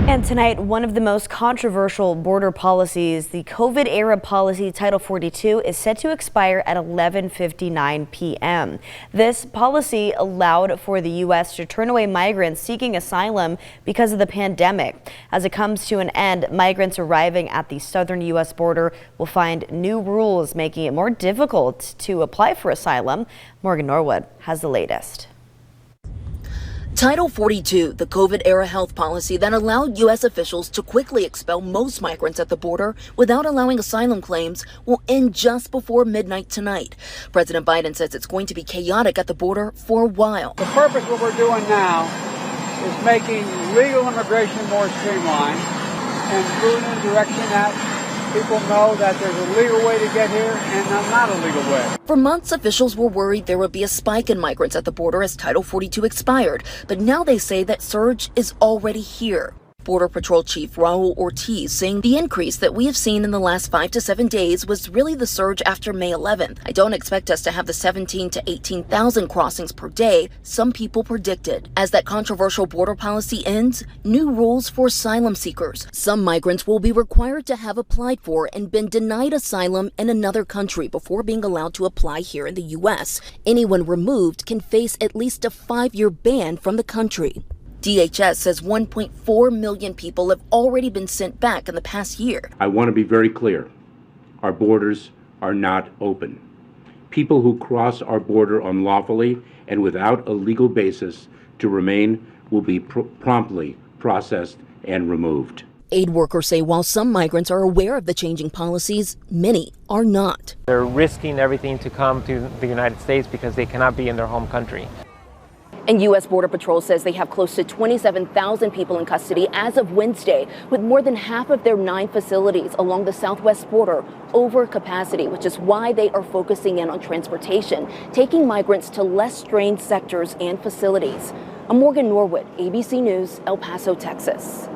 And tonight, one of the most controversial border policies, the COVID-era policy Title 42, is set to expire at 11:59 p.m. This policy allowed for the U.S. to turn away migrants seeking asylum because of the pandemic. As it comes to an end, migrants arriving at the southern U.S. border will find new rules, making it more difficult to apply for asylum. Morgan Norwood has the latest. Title 42, the COVID-era health policy that allowed U.S. officials to quickly expel most migrants at the border without allowing asylum claims, will end just before midnight tonight. President Biden says it's going to be chaotic at the border for a while. The purpose of what we're doing now is making legal immigration more streamlined and moving in the direction that people know that there's a legal way to get here and not a legal way. For months, officials were worried there would be a spike in migrants at the border as Title 42 expired, but now they say that surge is already here. Border Patrol Chief Raul Ortiz saying the increase that we have seen in the last 5 to 7 days was really the surge after May 11th. I don't expect us to have the 17 to 18,000 crossings per day some people predicted. As that controversial border policy ends, new rules for asylum seekers. Some migrants will be required to have applied for and been denied asylum in another country before being allowed to apply here in the U.S. Anyone removed can face at least a 5-year ban from the country. DHS says 1.4 million people have already been sent back in the past year. I want to be very clear. Our borders are not open. People who cross our border unlawfully and without a legal basis to remain will be promptly processed and removed. Aid workers say while some migrants are aware of the changing policies, many are not. They're risking everything to come to the United States because they cannot be in their home country. And U.S. Border Patrol says they have close to 27,000 people in custody as of Wednesday, with more than half of their 9 facilities along the southwest border over capacity, which is why they are focusing in on transportation, taking migrants to less strained sectors and facilities. I'm Morgan Norwood, ABC News, El Paso, Texas.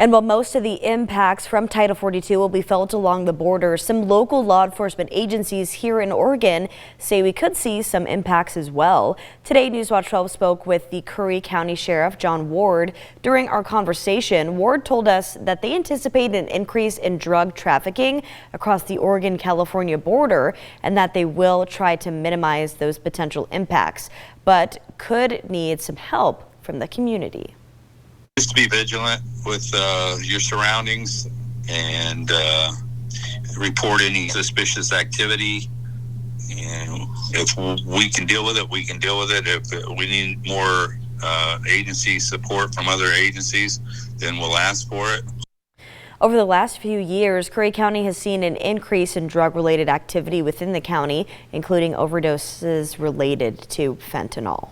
And while most of the impacts from Title 42 will be felt along the border, some local law enforcement agencies here in Oregon say we could see some impacts as well. Today, Newswatch 12 spoke with the Curry County Sheriff, John Ward. During our conversation, Ward told us that they anticipate an increase in drug trafficking across the Oregon-California border and that they will try to minimize those potential impacts, but could need some help from the community. Just to be vigilant with your surroundings and report any suspicious activity. And if we can deal with it, we can deal with it. If we need more agency support from other agencies, then we'll ask for it. Over the last few years, Curry County has seen an increase in drug-related activity within the county, including overdoses related to fentanyl.